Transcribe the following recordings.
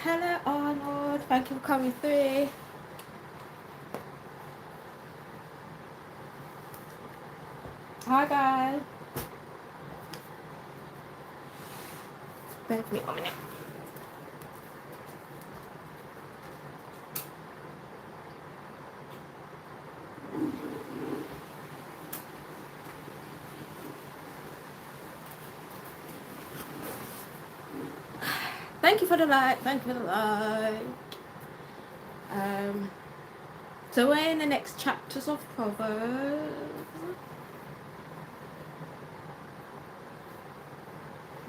Hello Arnold, thank you for coming through. Hi guys. Bear with me 1 minute. Thank you for the like, thank you for the like. So we're in the next chapters of Proverbs.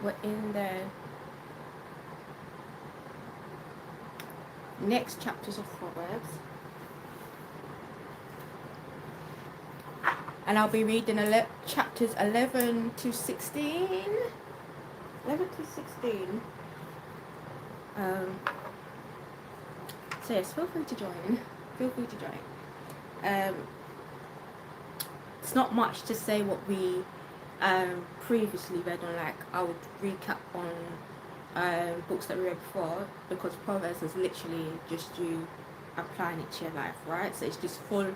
We're in the next chapters of Proverbs. And I'll be reading chapters 11 to 16. 11 to 16. So yes, feel free to join. Feel free to join. It's not much to say what we previously read on. Like, I would recap on books that we read before, because Proverbs is literally just you applying it to your life, right? So it's just full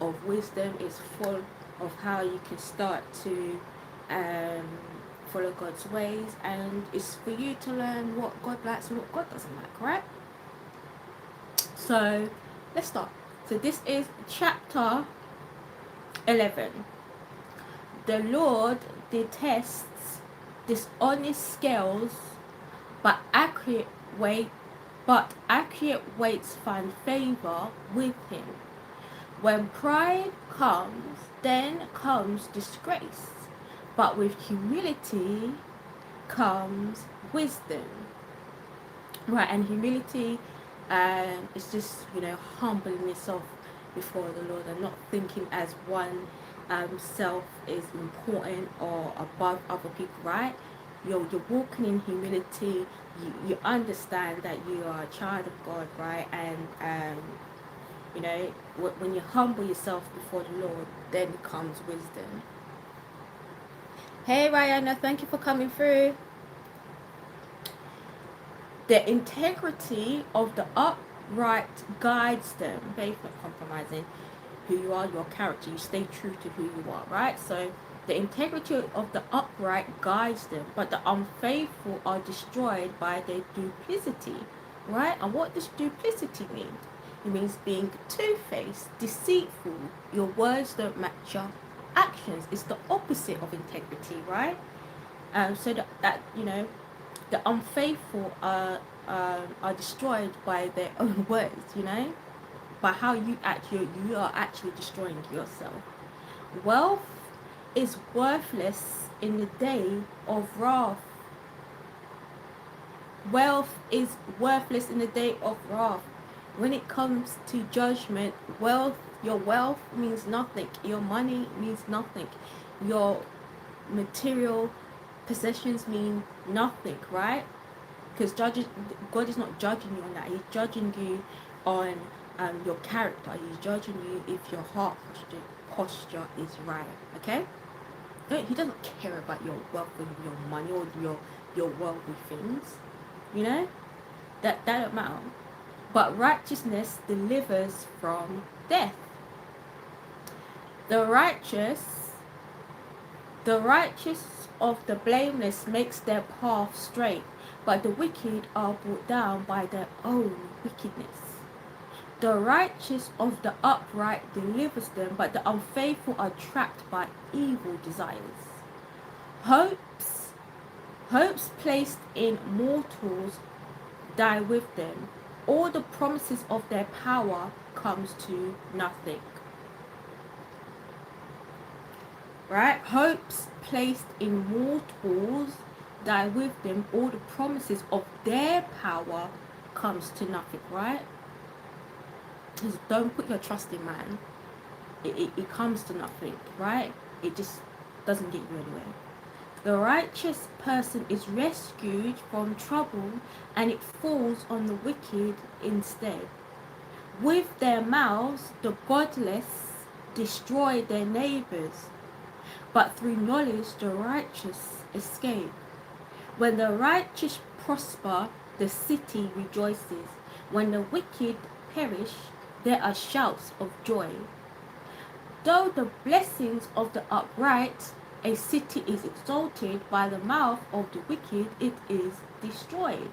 of wisdom. It's full of how you can start to follow God's ways, and it's for you to learn what God likes and what God doesn't like, right? So let's start. So this is chapter 11. The Lord detests dishonest scales, but accurate weights find favor with him. When pride comes, then comes disgrace, but with humility comes wisdom. Right, and humility is just, humbling yourself before the Lord and not thinking as one self is important or above other people, right? You're walking in humility. You understand that you are a child of God, right? And when you humble yourself before the Lord, then comes wisdom. Hey Rihanna, thank you for coming through. The integrity of the upright guides them. Faith not compromising who you are, your character. You stay true to who you are, right? So the integrity of the upright guides them, but the unfaithful are destroyed by their duplicity, right? And what does duplicity mean? It means being two-faced, deceitful. Your words don't match your actions. It's the opposite of integrity, right? So that the unfaithful are destroyed by their own words, by how you act. You are actually destroying yourself. Wealth is worthless in the day of wrath. Wealth is worthless in the day of wrath. When it comes to judgment, your wealth means nothing. Your money means nothing. Your material possessions mean nothing, right? Because God is not judging you on that. He's judging you on your character. He's judging you if your heart posture is right. Okay? He doesn't care about your wealth and your money or your worldly things. That don't matter. But righteousness delivers from death. The righteous of the blameless makes their path straight, but the wicked are brought down by their own wickedness. The righteous of the upright delivers them, but the unfaithful are trapped by evil desires. Hopes placed in mortals die with them. All the promises of their power comes to nothing. Right? Hopes placed in mortals die with them. All the promises of their power comes to nothing, right? Just don't put your trust in man. It comes to nothing, right? It just doesn't get you anywhere. The righteous person is rescued from trouble, and it falls on the wicked instead. With their mouths, the godless destroy their neighbors, but through knowledge the righteous escape. When the righteous prosper, the city rejoices. When the wicked perish, there are shouts of joy. Though the blessings of the upright, a city is exalted, by the mouth of the wicked it is destroyed.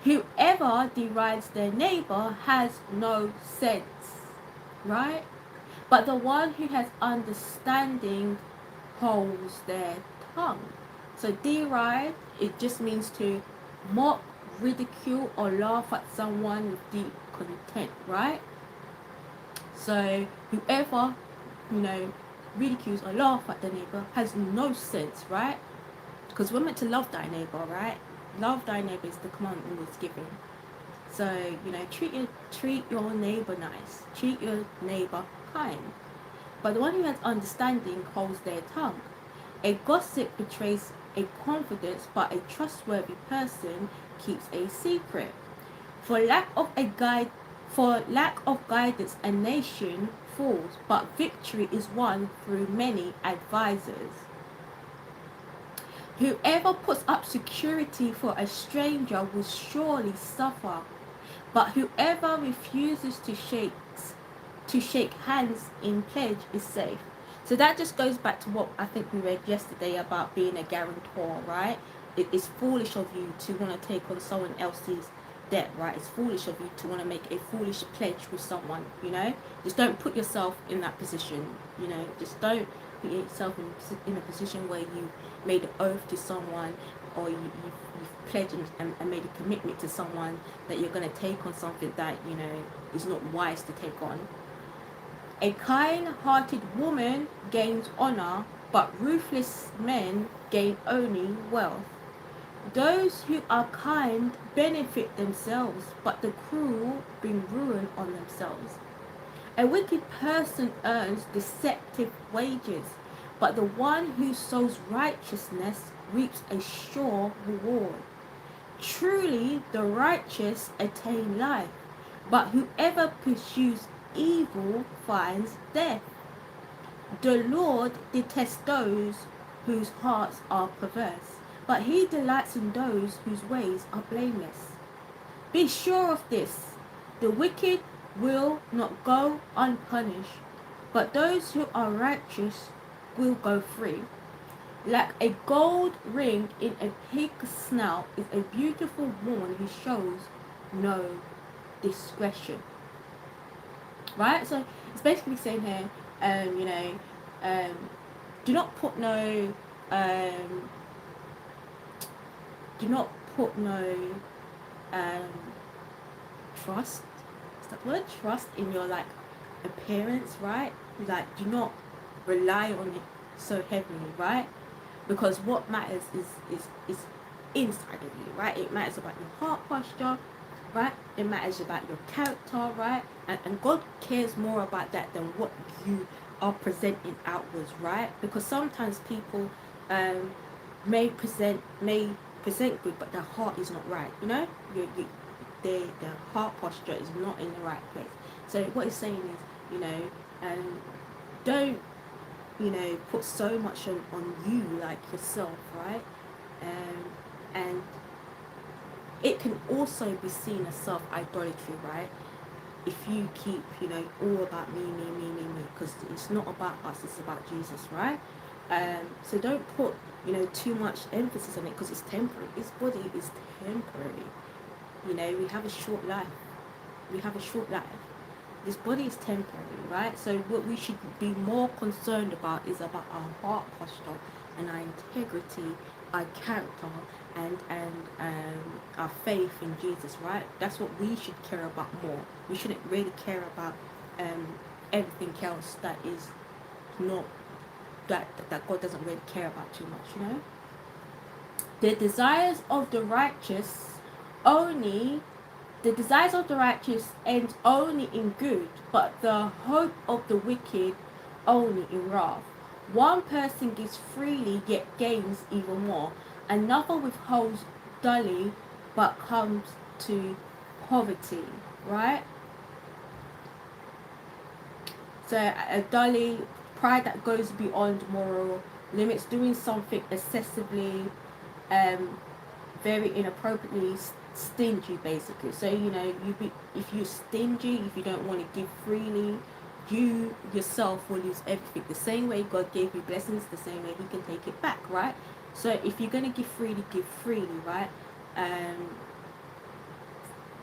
Whoever derides their neighbor has no sense, right? But the one who has understanding holds their tongue. So deride, it just means to mock, ridicule, or laugh at someone with deep contempt, right? So whoever, ridicules or laugh at the neighbor has no sense, right? Because we're meant to love thy neighbor, right? Love thy neighbor is the commandment was given. So, treat your neighbor nice. Treat your neighbor kind. But the one who has understanding holds their tongue. A gossip betrays a confidence, but a trustworthy person keeps a secret. For lack of guidance, a nation falls, but victory is won through many advisers. Whoever puts up security for a stranger will surely suffer, but whoever refuses to shake hands in pledge is safe. So that just goes back to what I think we read yesterday about being a guarantor, right? It is foolish of you to want to take on someone else's debt, right? It's foolish of you to want to make a foolish pledge with someone, Just don't put yourself in that position, Just don't put yourself in a position where you made an oath to someone, or you've pledged and made a commitment to someone that you're going to take on something that, is not wise to take on. A kind-hearted woman gains honor, but ruthless men gain only wealth. Those who are kind benefit themselves, but the cruel bring ruin on themselves. A wicked person earns deceptive wages, but the one who sows righteousness reaps a sure reward. Truly, the righteous attain life, but whoever pursues evil finds death. The Lord detests those whose hearts are perverse, but he delights in those whose ways are blameless. Be sure of this, the wicked will not go unpunished, but those who are righteous will go free. Like a gold ring in a pig's snout is a beautiful woman who shows no discretion. Right? So it's basically saying here, do not put no trust, is that word? Trust in your appearance, right? Do not rely on it so heavily, right? Because what matters is inside of you, right? It matters about your heart posture, right? It matters about your character, right? And God cares more about that than what you are presenting outwards, right? Because sometimes people may present good, but their heart is not right. Their heart posture is not in the right place. So what he's saying is, don't put so much on you, like yourself, right? And it can also be seen as self-idolatry, right? If you keep, all about me, because it's not about us, it's about Jesus, right? So don't put, too much emphasis on it, because it's temporary. This body is temporary. We have a short life. This body is temporary, right? So what we should be more concerned about is about our heart posture and our integrity, our character, and our faith in Jesus, right? That's what we should care about more. We shouldn't really care about everything else that is not that God doesn't really care about too much, The desires of the righteous ends only in good, but the hope of the wicked only in wrath. One person gives freely, yet gains even more. Another withholds dully, but comes to poverty, right? So a dully, pride that goes beyond moral limits, doing something excessively, very inappropriately, stingy, basically. So if you're stingy, if you don't want to give freely, you yourself will lose everything. The same way God gave you blessings, the same way He can take it back, right? So if you're going to give freely, right? um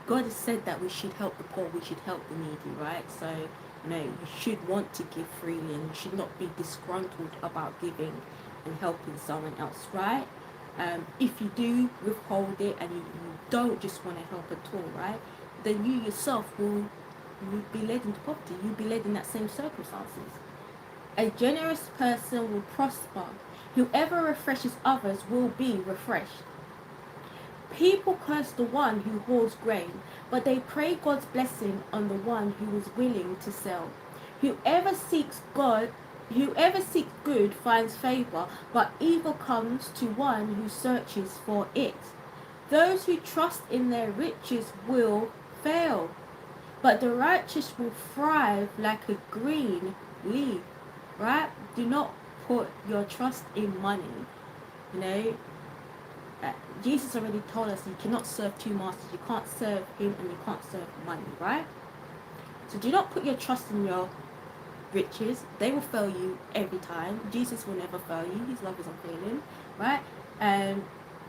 God has said that we should help the poor, we should help the needy, right? So you should want to give freely, and you should not be disgruntled about giving and helping someone else, right? If you do withhold it and you don't just want to help at all, right, then you yourself will be led into poverty. You'll be led in that same circumstances. A generous person will prosper. Whoever refreshes others will be refreshed. People curse the one who hoards grain, but they pray God's blessing on the one who is willing to sell. Whoever seeks God, whoever seeks good finds favor, but evil comes to one who searches for it. Those who trust in their riches will fail, but the righteous will thrive like a green leaf. Right? Do not put your trust in money. You know, Jesus already told us you cannot serve two masters. You can't serve Him and you can't serve money, right? So do not put your trust in your riches. They will fail you every time. Jesus will never fail you. His love is unfailing, right?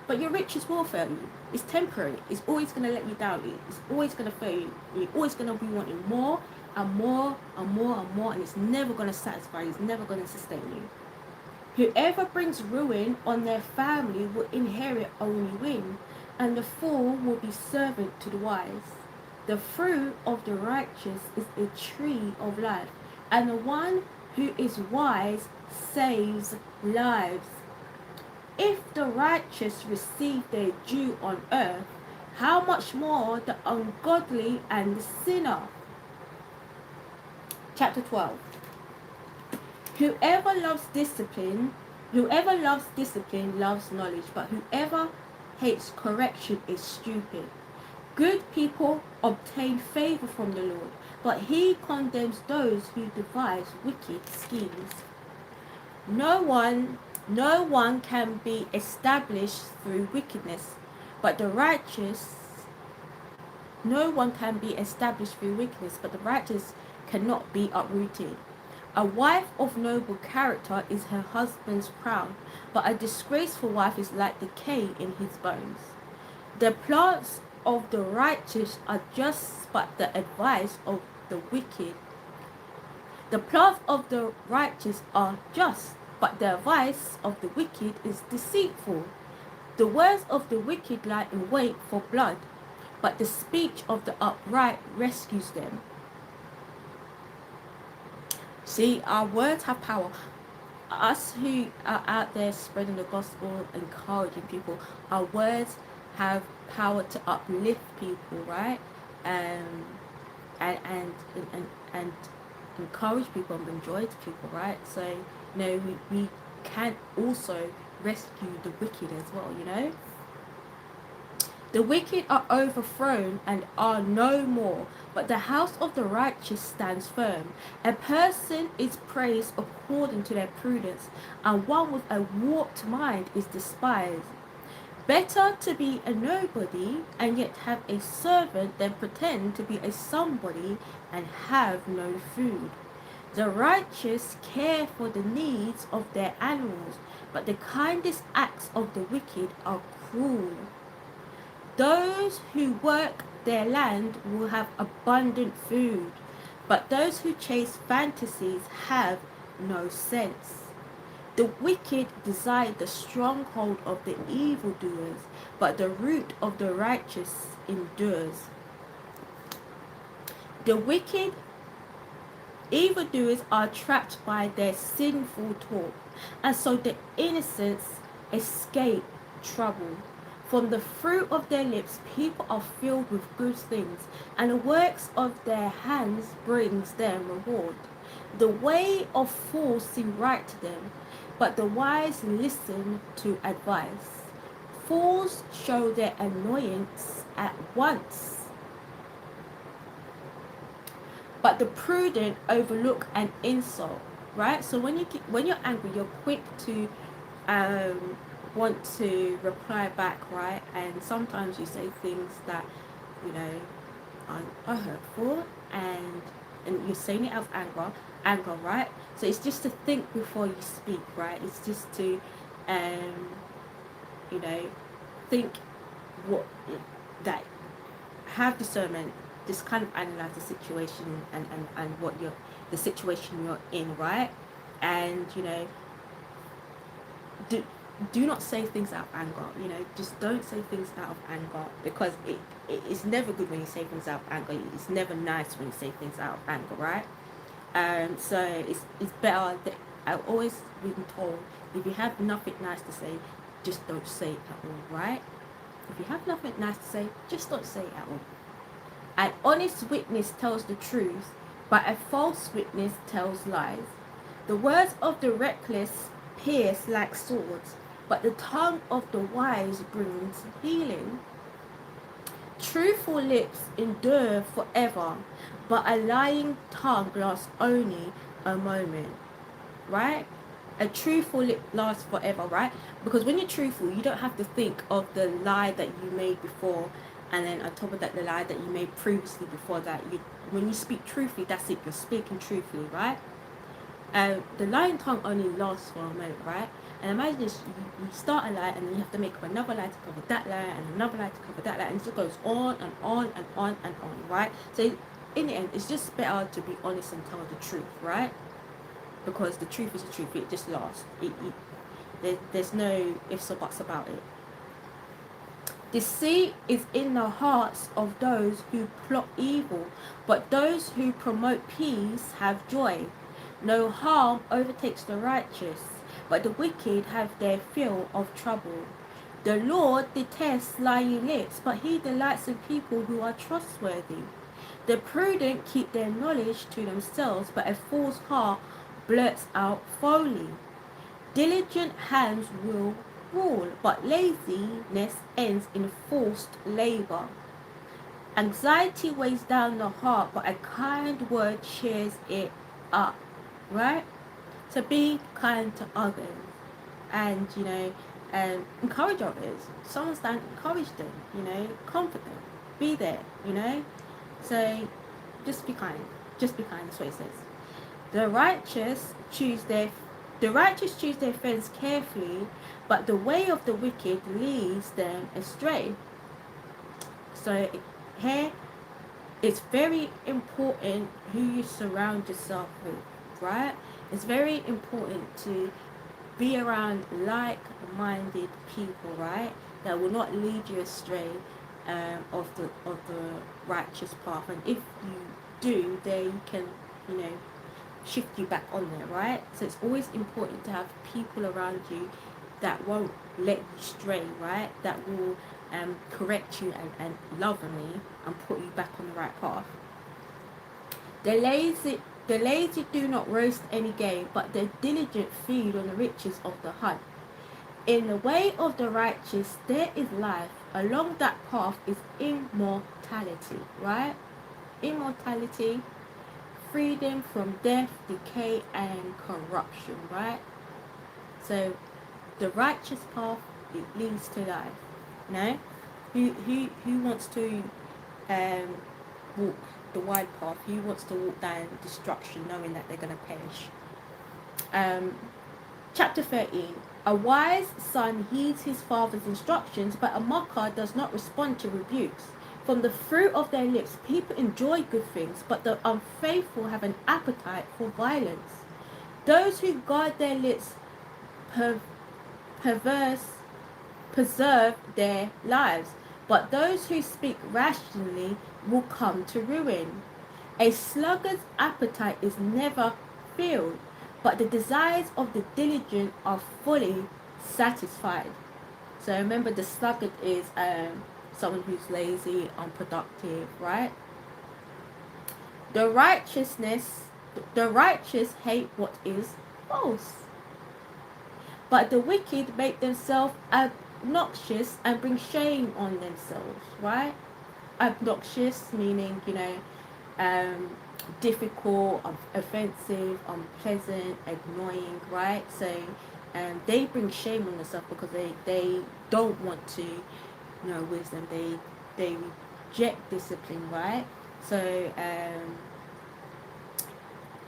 But your riches will fail you. It's temporary. It's always going to let you down. It's always going to fail you. You're always going to be wanting more and more and more and more, and it's never going to satisfy you. It's never going to sustain you. Whoever brings ruin on their family will inherit only ruin, and the fool will be servant to the wise. The fruit of the righteous is a tree of life, and the one who is wise saves lives. If the righteous receive their due on earth, how much more the ungodly and the sinner? Chapter 12. Whoever loves discipline loves knowledge, but whoever hates correction is stupid. Good people obtain favor from the Lord, but He condemns those who devise wicked schemes. No one can be established through wickedness, but the righteous no one can be established through wickedness, but the righteous cannot be uprooted. A wife of noble character is her husband's crown, but a disgraceful wife is like decay in his bones. The plans of the righteous are just, but the advice of the wicked. The plans of the righteous are just, but the advice of the wicked is deceitful. The words of the wicked lie in wait for blood, but the speech of the upright rescues them. See, our words have power. Us who are out there spreading the gospel, encouraging people, our words have power to uplift people, right? And and encourage people and bring joy to people, right? So we can also rescue the wicked as well. The wicked are overthrown and are no more, but the house of the righteous stands firm. A person is praised according to their prudence, and one with a warped mind is despised. Better to be a nobody and yet have a servant than pretend to be a somebody and have no food. The righteous care for the needs of their animals, but the kindest acts of the wicked are cruel. Those who work their land will have abundant food, but those who chase fantasies have no sense. The wicked desire the stronghold of the evildoers, but the root of the righteous endures. The wicked evildoers are trapped by their sinful talk, and so the innocents escape trouble. From the fruit of their lips, people are filled with good things, and the works of their hands brings them reward. The way of fools seems right to them, but the wise listen to advice. Fools show their annoyance at once, but the prudent overlook an insult. Right? So when you're angry, you're quick to want to reply back, right? And sometimes you say things that, you know, are hurtful, and you're saying it out of anger, right? So it's just to think before you speak, right? It's just to, um, you know, think what that have discernment, just kind of analyze the situation and what you're the situation you're in, right? And do do not say things out of anger. Just don't say things out of anger, because it's never good when you say things out of anger. It's never nice when you say things out of anger, right? So it's better that I've always been told, if you have nothing nice to say, just don't say it at all, right? If you have nothing nice to say, just don't say it at all. An honest witness tells the truth, but a false witness tells lies. The words of the reckless pierce like swords, but the tongue of the wise brings healing. Truthful lips endure forever, but a lying tongue lasts only a moment, right? A truthful lip lasts forever, right? Because when you're truthful, you don't have to think of the lie that you made before, and then on top of that, the lie that you made previously before that. When you speak truthfully, that's it. You're speaking truthfully, right? The lying tongue only lasts for a moment, right? And imagine this: you start a lie, and then you have to make up another lie to cover that lie, and another lie to cover that lie, and it just goes on and on and on and on, right? So in the end, it's just better to be honest and tell the truth, right? Because the truth is the truth. It just lasts. There's no ifs or buts about it. Deceit is in the hearts of those who plot evil, but those who promote peace have joy. No harm overtakes the righteous, but the wicked have their fill of trouble. The Lord detests lying lips, but he delights in people who are trustworthy. The prudent keep their knowledge to themselves, but a fool's heart blurts out folly. Diligent hands will rule, but laziness ends in forced labor. Anxiety weighs down the heart, but a kind word cheers it up, right? To be kind to others, and encourage others. Someone's down, encourage them, comfort them, be there, So just be kind. Just be kind, that's what it says. The righteous choose their friends carefully, but the way of the wicked leads them astray. So here, it's very important who you surround yourself with, right? It's very important to be around like-minded people, right? That will not lead you astray of the righteous path. And if you do, they can, you know, shift you back on there, right? So it's always important to have people around you that won't let you stray, right? That will correct you and lovingly and put you back on the right path. The lazy do not roast any game, but the diligent feed on the riches of the hunt. In the way of the righteous there is life. Along that path is immortality, right? Immortality, freedom from death, decay, and corruption, right? So the righteous path, it leads to life. Who wants to walk the wide path? Who wants to walk down destruction knowing that they're going to perish? Chapter 13. A wise son heeds his father's instructions, but a mocker does not respond to rebukes. From the fruit of their lips, people enjoy good things, but the unfaithful have an appetite for violence. Those who guard their lips preserve their lives, but those who speak rationally will come to ruin. A sluggard's appetite is never filled, but the desires of the diligent are fully satisfied. So remember, the sluggard is someone who's lazy, unproductive, right? The righteous hate what is false, but the wicked make themselves obnoxious and bring shame on themselves, right? Obnoxious meaning, difficult, offensive, unpleasant, annoying, right? So and they bring shame on themselves because they don't want to know wisdom. They reject discipline, right? So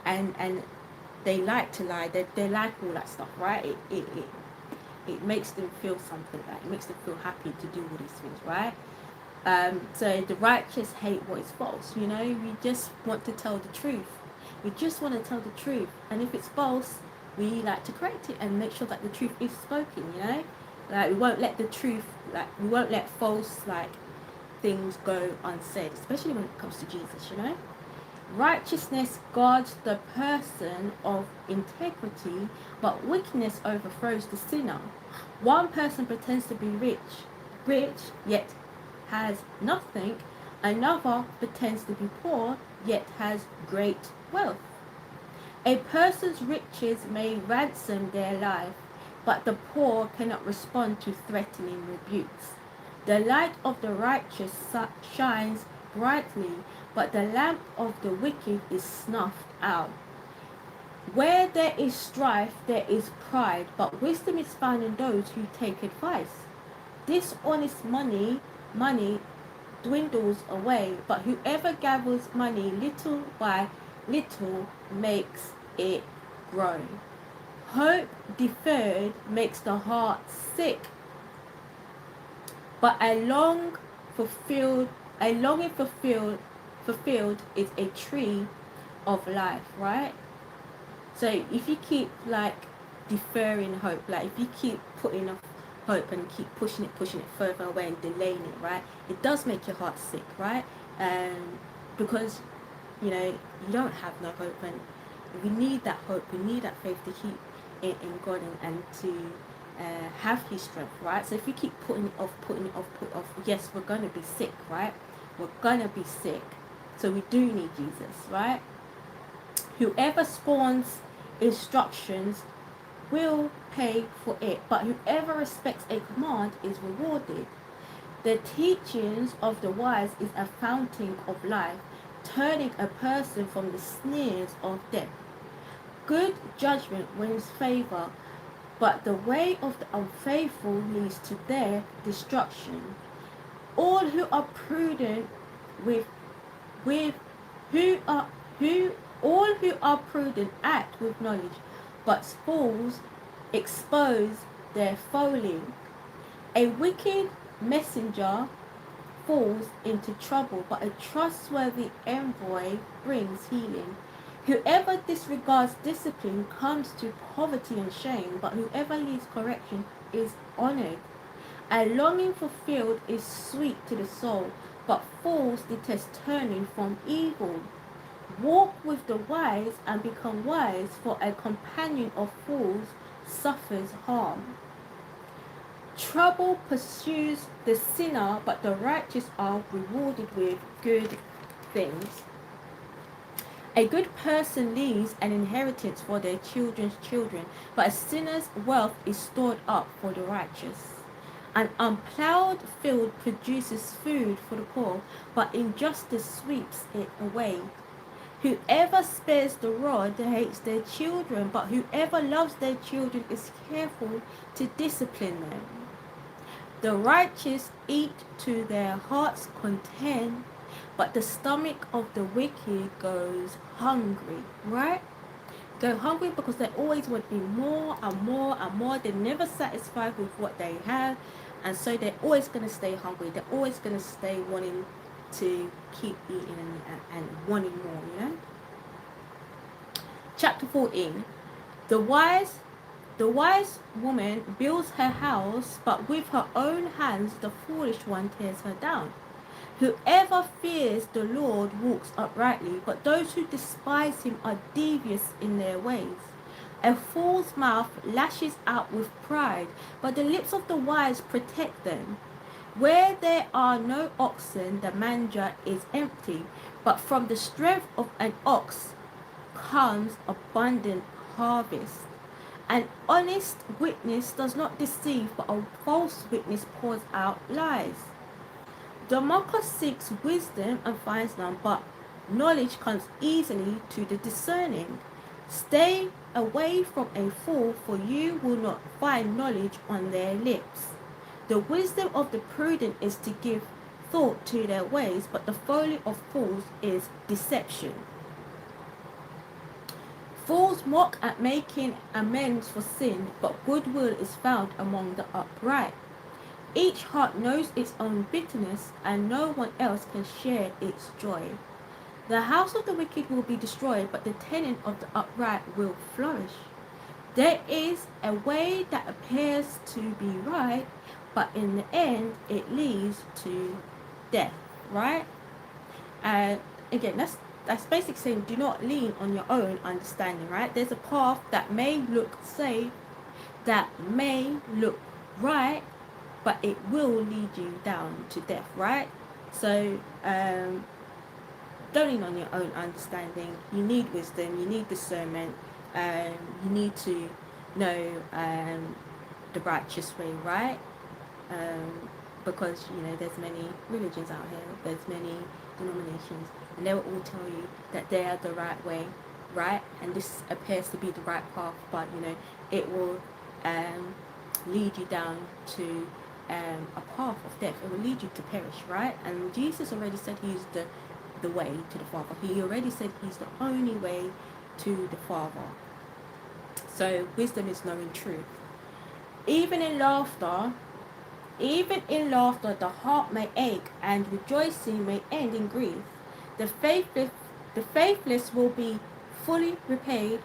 and they like to lie. They like all that stuff, right? It makes them feel something, like it makes them feel happy to do all these things, right? So the righteous hate what is false. You know, we just want to tell the truth. We just want to tell the truth, and if it's false, we like to correct it and make sure that the truth is spoken. You know, like we won't let the truth, like we won't let false like things go unsaid, especially when it comes to Jesus. You know, righteousness guards the person of integrity, but wickedness overthrows the sinner. One person pretends to be rich, yet has nothing. Another pretends to be poor, yet has great wealth. A person's riches may ransom their life, but the poor cannot respond to threatening rebukes. The light of the righteous shines brightly, but the lamp of the wicked is snuffed out. Where there is strife, there is pride, but wisdom is found in those who take advice. Dishonest money dwindles away, but whoever gathers money little by little makes it grow. Hope deferred makes the heart sick, but a longing fulfilled is a tree of life, right? So if you keep like deferring hope, like if you keep putting off hope and keep pushing it further away and delaying it, right? It does make your heart sick, right? Because you know you don't have no hope, and we need that hope, we need that faith to keep in God and to have His strength, right? So if you keep putting it off, yes, we're gonna be sick, right? We're gonna be sick. So we do need Jesus, right? Whoever scorns instructions will pay for it, but whoever respects a command is rewarded. The teachings of the wise is a fountain of life, turning a person from the snares of death. Good judgment wins favor, but the way of the unfaithful leads to their destruction. All who are prudent with who are who all who are prudent act with knowledge, but fools expose their folly. A wicked messenger falls into trouble, but a trustworthy envoy brings healing. Whoever disregards discipline comes to poverty and shame, but whoever leads correction is honored. A longing fulfilled is sweet to the soul, but fools detest turning from evil. Walk with the wise and become wise, for a companion of fools suffers harm. Trouble pursues the sinner, but the righteous are rewarded with good things. A good person leaves an inheritance for their children's children, but a sinner's wealth is stored up for the righteous. An unplowed field produces food for the poor, but injustice sweeps it away. Whoever spares the rod hates their children, but whoever loves their children is careful to discipline them. The righteous eat to their heart's content, but the stomach of the wicked goes hungry, right? Go hungry because they always want more and more and more. They're never satisfied with what they have, and so they're always going to stay hungry. They're always going to stay wanting to keep eating and wanting more, you know? Chapter 14. The wise woman builds her house, but with her own hands the foolish one tears her down. Whoever fears the Lord walks uprightly, but those who despise him are devious in their ways. A fool's mouth lashes out with pride, but the lips of the wise protect them. Where there are no oxen, the manger is empty, but from the strength of an ox comes abundant harvest. An honest witness does not deceive, but a false witness pours out lies. The mocker seeks wisdom and finds none, but knowledge comes easily to the discerning. Stay away from a fool, for you will not find knowledge on their lips. The wisdom of the prudent is to give thought to their ways, but the folly of fools is deception. Fools mock at making amends for sin, but goodwill is found among the upright. Each heart knows its own bitterness, and no one else can share its joy. The house of the wicked will be destroyed, but the tenant of the upright will flourish. There is a way that appears to be right, but in the end it leads to death, right? And again, that's basically saying do not lean on your own understanding, right? There's a path that may look safe, that may look right, but it will lead you down to death, right? So don't lean on your own understanding. You need wisdom, you need discernment, you need to know the righteous way, right? Because there's many religions out here, there's many denominations, and they will all tell you that they are the right way, right? And this appears to be the right path, but it will lead you down to a path of death. It will lead you to perish, right? And Jesus already said he's the way to the Father. He already said he's the only way to the Father. So wisdom is knowing truth. Even in laughter, the heart may ache, and rejoicing may end in grief. The faithless will be fully repaid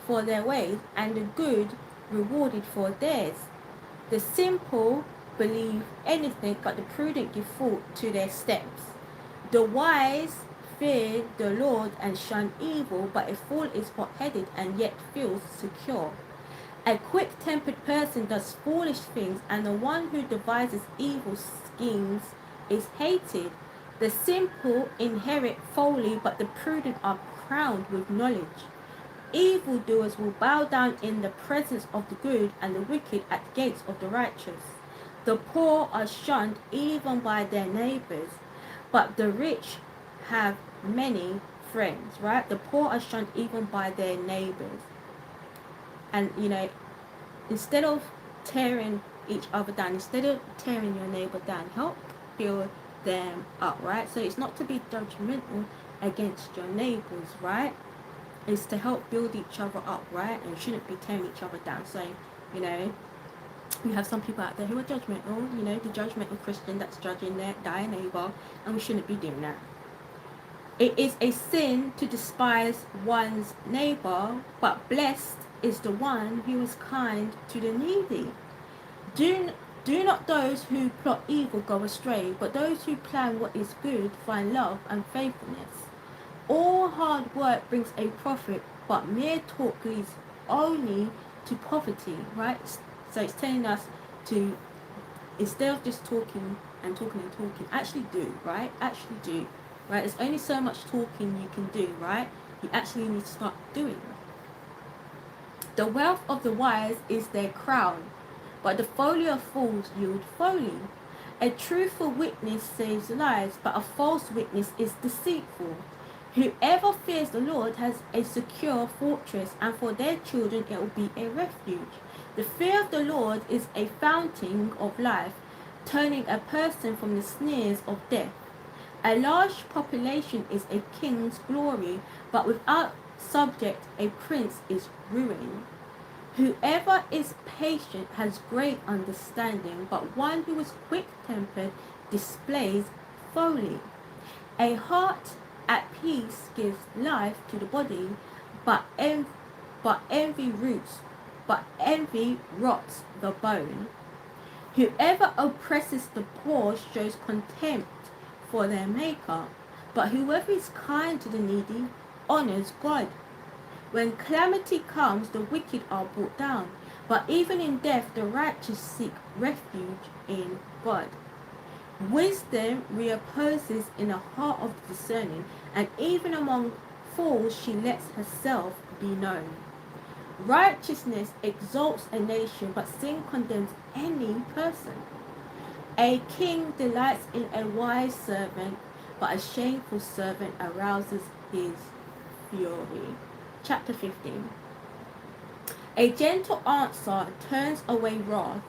for their ways, and the good rewarded for theirs. The simple believe anything, but the prudent give thought to their steps. The wise fear the Lord and shun evil, but a fool is hot-headed and yet feels secure. A quick-tempered person does foolish things, and the one who devises evil schemes is hated. The simple inherit folly, but the prudent are crowned with knowledge. Evildoers will bow down in the presence of the good, and the wicked at the gates of the righteous. The poor are shunned even by their neighbors, but the rich have many friends, right? The poor are shunned even by their neighbors. And instead of tearing each other down, instead of tearing your neighbor down, help build them up, right? So it's not to be judgmental against your neighbors, right? It's to help build each other up, right? And you shouldn't be tearing each other down. So we have some people out there who are judgmental, the judgmental Christian that's judging their neighbor, and we shouldn't be doing that. It is a sin to despise one's neighbor, but blessed is the one who is kind to the needy. Do not those who plot evil go astray, but those who plan what is good find love and faithfulness. All hard work brings a profit, but mere talk leads only to poverty, right? So it's telling us to, instead of just talking and talking, actually do, right? Actually do, right? There's only so much talking you can do, right? You actually need to start doing. The wealth of the wise is their crown, but the folly of fools yield folly. A truthful witness saves lives, but a false witness is deceitful. Whoever fears the Lord has a secure fortress, and for their children it will be a refuge. The fear of the Lord is a fountain of life, turning a person from the snares of death. A large population is a king's glory, but without subject a prince is ruined. Whoever is patient has great understanding, but one who is quick-tempered displays folly. A heart at peace gives life to the body, but envy rots the bone. Whoever oppresses the poor shows contempt for their maker, but whoever is kind to the needy honors God. When calamity comes, the wicked are brought down, but even in death the righteous seek refuge in God. Wisdom reposes in the heart of the discerning, and even among fools she lets herself be known. Righteousness exalts a nation, but sin condemns any person. A king delights in a wise servant, but a shameful servant arouses his fury. chapter 15. A gentle answer turns away wrath,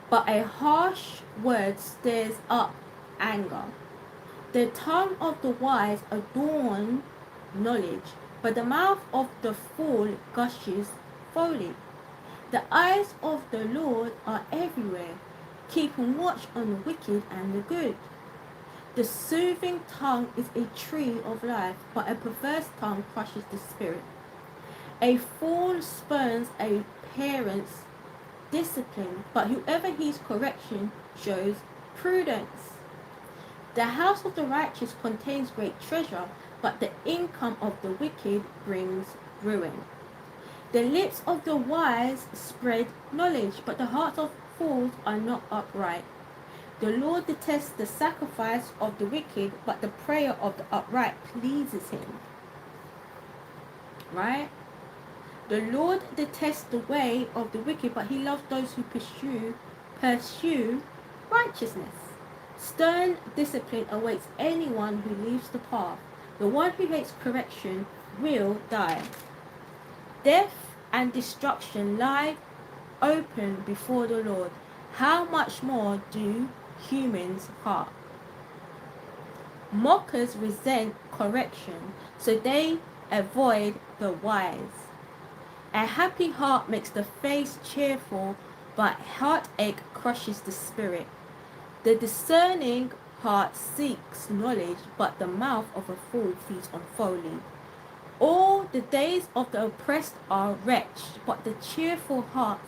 but a harsh word stirs up anger. The tongue of the wise adorns knowledge, but the mouth of the fool gushes folly. The eyes of the Lord are everywhere, keeping watch on the wicked and the good. The soothing tongue is a tree of life, but a perverse tongue crushes the spirit. A fool spurns a parent's discipline, but whoever heeds correction shows prudence. The house of the righteous contains great treasure, but the income of the wicked brings ruin. The lips of the wise spread knowledge, but the hearts of fools are not upright. The Lord detests the sacrifice of the wicked, but the prayer of the upright pleases him. Right? The Lord detests the way of the wicked, but he loves those who pursue righteousness. Stern discipline awaits anyone who leaves the path. The one who hates correction will die. Death and destruction lie open before the Lord. How much more do humans heart? Mockers resent correction, so they avoid the wise. A happy heart makes the face cheerful, but heartache crushes the spirit. The discerning heart seeks knowledge, but the mouth of a fool feeds on folly. All the days of the oppressed are wretched, but the cheerful heart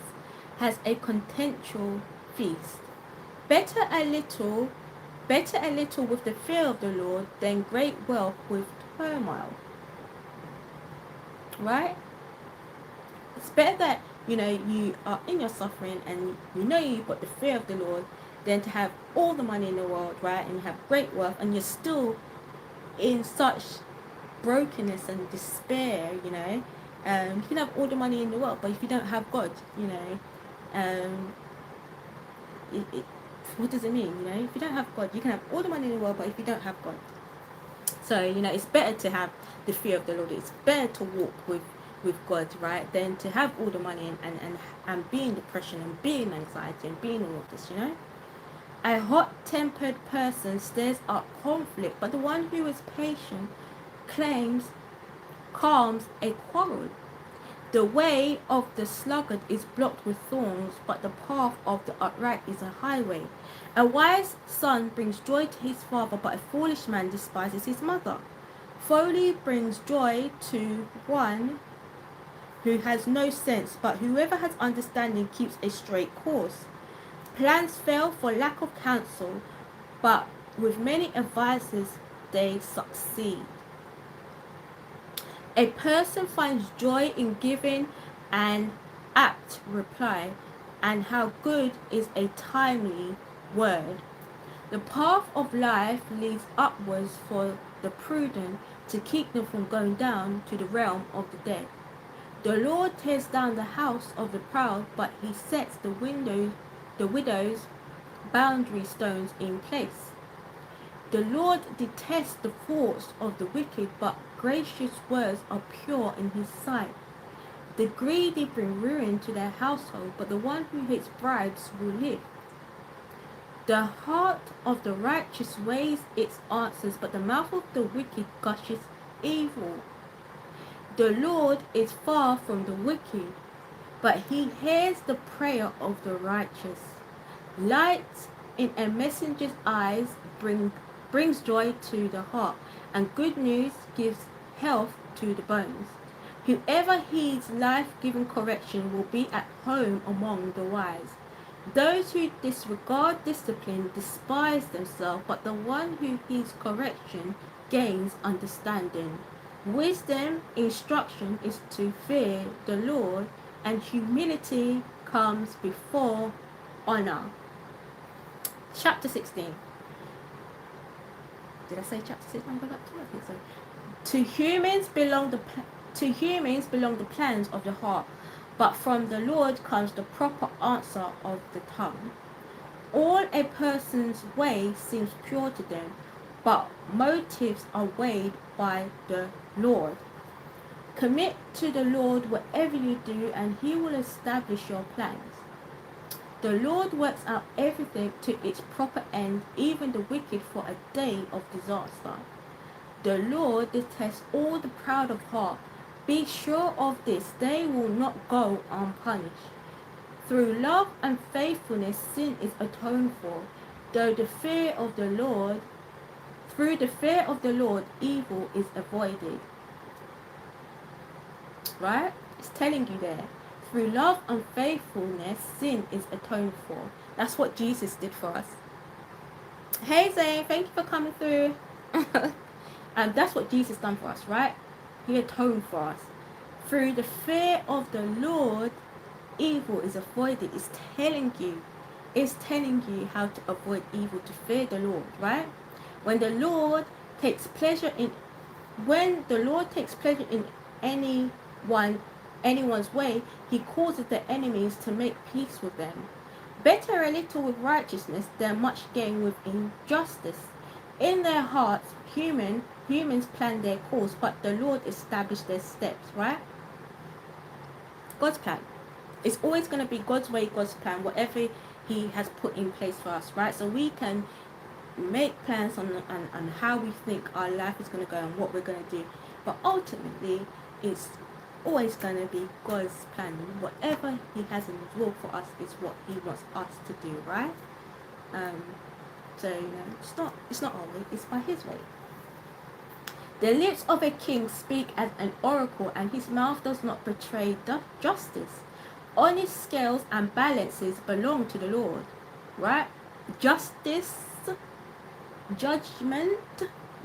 has a contentual feast. Better a little with the fear of the Lord than great wealth with turmoil. Right? It's better that you are in your suffering and you've got the fear of the Lord than to have all the money in the world, right? And have great wealth and you're still in such brokenness and despair, you can have all the money in the world, but if you don't have God, what does it mean? If you don't have God, you can have all the money in the world, but if you don't have God. So, it's better to have the fear of the Lord. It's better to walk with God, right, than to have all the money and be in depression and be in anxiety and be in all of this, A hot-tempered person stirs up conflict, but the one who is patient calms a quarrel. The way of the sluggard is blocked with thorns, but the path of the upright is a highway. A wise son brings joy to his father, but a foolish man despises his mother. Folly brings joy to one who has no sense, but whoever has understanding keeps a straight course. Plans fail for lack of counsel, but with many advisers they succeed. A person finds joy in giving an apt reply, and how good is a timely word. The path of life leads upwards for the prudent to keep them from going down to the realm of the dead. The Lord tears down the house of the proud, but he sets the widow's boundary stones in place. The Lord detests the thoughts of the wicked, but gracious words are pure in his sight. The greedy bring ruin to their household, but the one who hates bribes will live. The heart of the righteous weighs its answers, but the mouth of the wicked gushes evil. The Lord is far from the wicked, but he hears the prayer of the righteous. Light in a messenger's eyes brings joy to the heart, and good news gives health to the bones. Whoever heeds life-giving correction will be at home among the wise. Those who disregard discipline despise themselves, but the one who heeds correction gains understanding. Wisdom instruction is to fear the Lord, and humility comes before honor. Chapter 16. Did I say chapter 6? I'm going up to it. I think so. To humans belong the plans of the heart, but from the Lord comes the proper answer of the tongue. All a person's way seems pure to them, but motives are weighed by the Lord. Commit to the Lord whatever you do, and he will establish your plans. The Lord works out everything to its proper end, even the wicked for a day of disaster. The Lord detests all the proud of heart. Be sure of this, they will not go unpunished. Through love and faithfulness, sin is atoned for. Though the fear of the Lord, through the fear of the Lord, evil is avoided. Right? It's telling you there. Through love and faithfulness, sin is atoned for. That's what Jesus did for us. Hey Zane, thank you for coming through. And that's what Jesus done for us, right? He atoned for us. Through the fear of the Lord, evil is avoided. It's telling you how to avoid evil, to fear the Lord, right? When the Lord takes pleasure in anyone's way, he causes their enemies to make peace with them. Better a little with righteousness than much gain with injustice. In their hearts, humans plan their course, but the Lord established their steps, right? God's plan. It's always going to be God's way, God's plan, whatever he has put in place for us, right? So we can make plans on how we think our life is going to go and what we're going to do. But ultimately, it's always going to be God's plan. Whatever he has in his will for us is what he wants us to do, right? So, it's not our way, it's by his way. The lips of a king speak as an oracle, and his mouth does not betray justice. Honest scales and balances belong to the Lord, right? Justice, judgment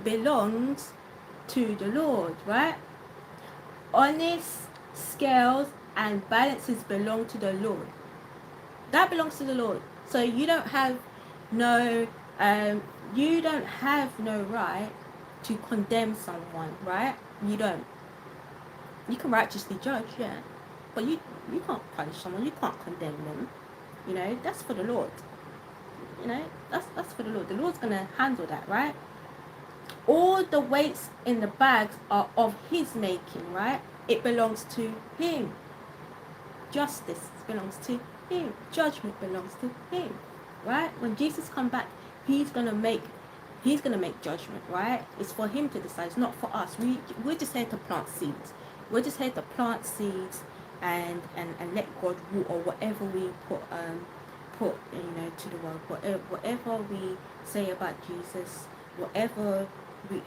belongs to the Lord, right? Honest scales and balances belong to the Lord. That belongs to the Lord. So you don't have no right to condemn someone, right? You don't. You can righteously judge, yeah, but you can't punish someone. You can't condemn them. That's for the Lord. That's for the Lord. The Lord's gonna handle that, right? All the weights in the bags are of his making, right? It belongs to him. Justice belongs to him. Judgment belongs to him, right? When Jesus comes back, he's gonna make judgment, right? It's for him to decide. It's not for us. We're just here to plant seeds. We're just here to plant seeds and let God water whatever we put to the world. Whatever we say about Jesus,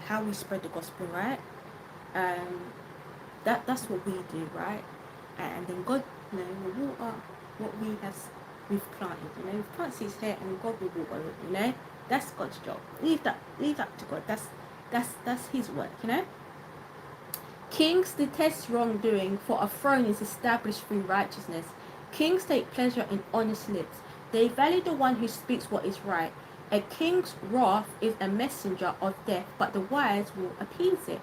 how we spread the gospel, right? That's what we do, right? And then God, will water what we've planted. We've planted seeds here, and God will water it. That's God's job. Leave that to God. That's his work. Kings detest wrongdoing, for a throne is established through righteousness. Kings take pleasure in honest lips. They value the one who speaks what is right. A king's wrath is a messenger of death, but the wise will appease it.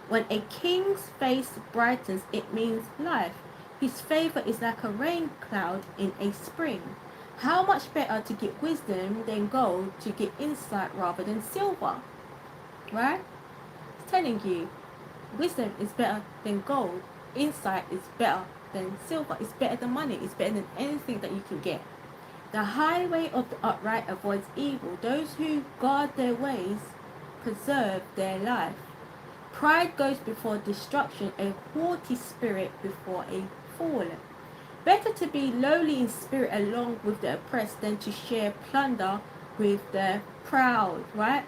When a king's face brightens, it means life. His favor is like a rain cloud in a spring. How much better to get wisdom than gold, to get insight rather than silver, right? It's telling you, wisdom is better than gold. Insight is better than silver. It's better than money. It's better than anything that you can get. The highway of the upright avoids evil. Those who guard their ways preserve their life. Pride goes before destruction, a haughty spirit before a fall. Better to be lowly in spirit along with the oppressed than to share plunder with the proud, right?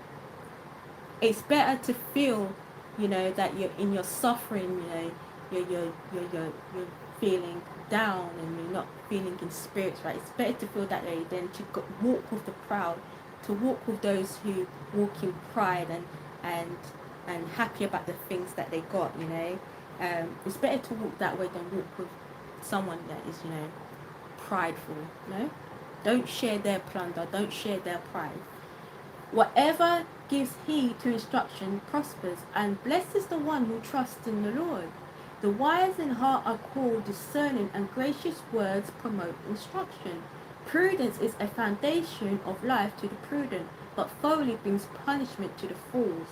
It's better to feel, that you're in your suffering, you're feeling down and you're not feeling in spirits, right? It's better to feel that way than to walk with the proud, to walk with those who walk in pride and happy about the things that they got, It's better to walk that way than walk with someone that is, prideful, Don't share their plunder, don't share their pride. Whatever gives heed to instruction prospers, and blessed is the one who trusts in the Lord. The wise in heart are called discerning, and gracious words promote instruction. Prudence is a foundation of life to the prudent, but folly brings punishment to the fools.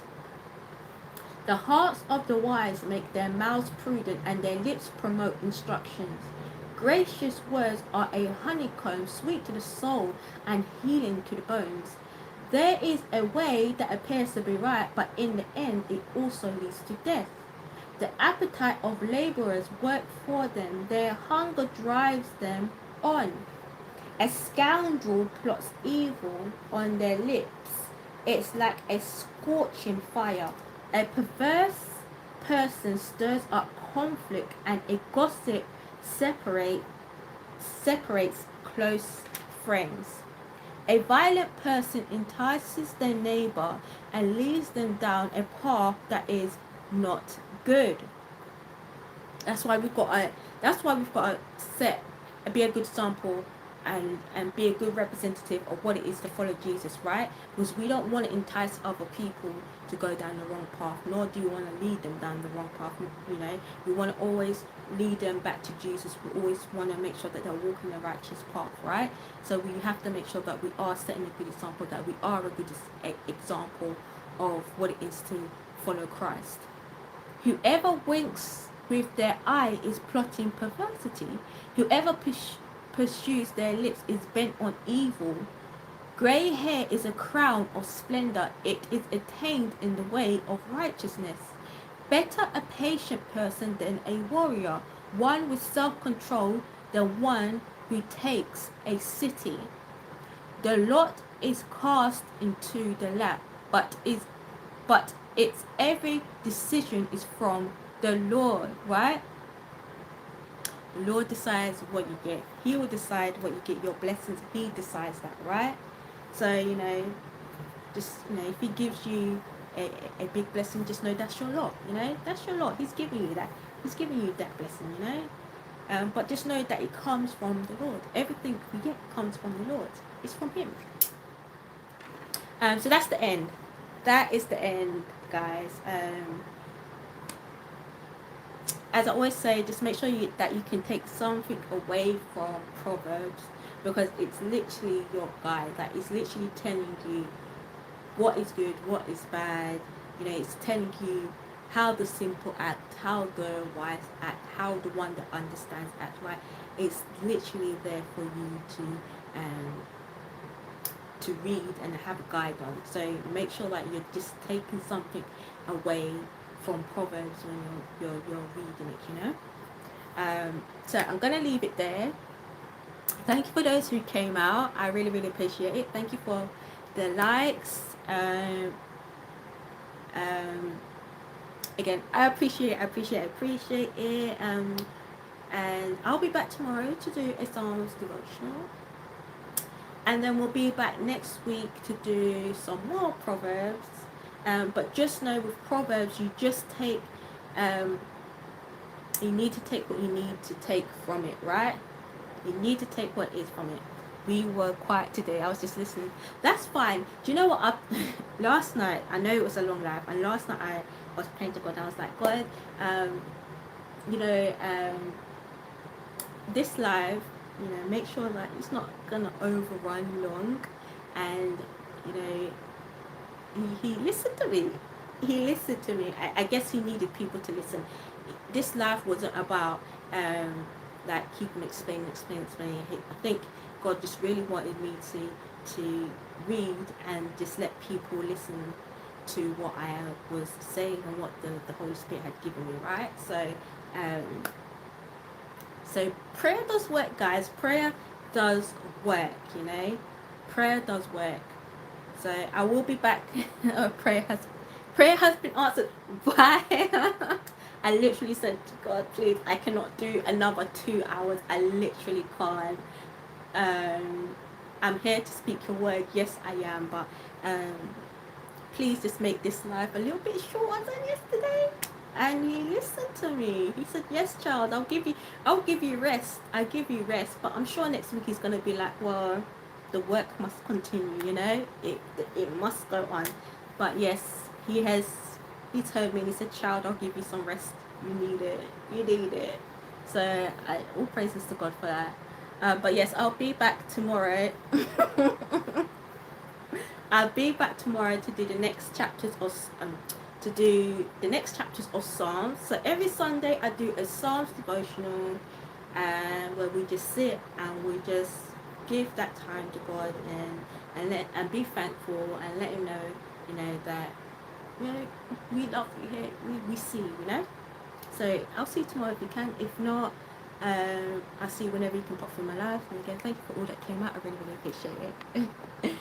The hearts of the wise make their mouths prudent, and their lips promote instructions. Gracious words are a honeycomb, sweet to the soul and healing to the bones. There is a way that appears to be right, but in the end it also leads to death. The appetite of laborers work for them, their hunger drives them on. A scoundrel plots evil on their lips. It's like a scorching fire. A perverse person stirs up conflict, and a gossip separates close friends. A violent person entices their neighbor and leads them down a path that is not good. That's why we've got to. That's why we've got to set, be a good example, and be a good representative of what it is to follow Jesus, right? Because we don't want to entice other people to go down the wrong path, nor do you want to lead them down the wrong path. You know, we want to always lead them back to Jesus. We always want to make sure that they're walking the righteous path, right? So we have to make sure that we are setting a good example, that we are a good example of what it is to follow Christ. Whoever winks with their eye is plotting perversity. Whoever pursues their lips is bent on evil. Grey hair is a crown of splendor. It is attained in the way of righteousness. Better a patient person than a warrior, one with self-control than one who takes a city. The lot is cast into the lap, but its every decision is from the Lord, right? The Lord decides what you get. He will decide what you get, your blessings. He decides that, right? So, just, if he gives you a big blessing, just know that's your lot, that's your lot. He's giving you that. He's giving you that blessing, but just know that it comes from the Lord. Everything we get comes from the Lord. It's from him. So that's the end. That is the end, guys. As I always say, just make sure that you can take something away from Proverbs, because it's literally your guide. Like, it's literally telling you what is good, what is bad. It's telling you how the simple act, how the wise act, how the one that understands act, right? It's literally there for you to read and have a guide on. So make sure that you're just taking something away from Proverbs when you're reading it, so I'm gonna leave it there. Thank you for those who came out. I really, really appreciate it. Thank you for the likes. Again, I appreciate it. And I'll be back tomorrow to do a Psalms devotional, and then we'll be back next week to do some more Proverbs. But just know, with Proverbs, you just take, you need to take what you need to take from it, right? You need to take what is from it. We were quiet today. I was just listening. That's fine. Do you know what? Last night, I know it was a long life, and last night I was praying to God. I was like, God, this live, make sure that it's not gonna overrun long, and he listened to me. I guess he needed people to listen. This life wasn't about like keeping explaining. I think God just really wanted me to read and just let people listen to what I was saying and what the Holy Spirit had given me, right? So prayer does work, guys. Prayer does work, Prayer does work. So I will be back. Prayer has been answered. Bye. I literally said to God, please, I cannot do another 2 hours. I literally can't. I'm here to speak your word. Yes, I am. But please just make this life a little bit shorter than yesterday. And he listened to me. He said, yes, child, I'll give you rest. But I'm sure next week he's going to be like, well, the work must continue, it must go on. But yes, he told me, and he said, child, I'll give you some rest. You need it. So all praises to God for that. But yes, I'll be back tomorrow. I'll be back tomorrow to do the next chapters of to do the next chapters of Psalms. So every Sunday I do a Psalms devotional, and where we just sit and we just give that time to God, and be thankful and let Him know, that we love you here. We see you, So I'll see you tomorrow if you can. If not, I'll see you whenever you can pop through my life. And again, thank you for all that came out. I really, really appreciate it.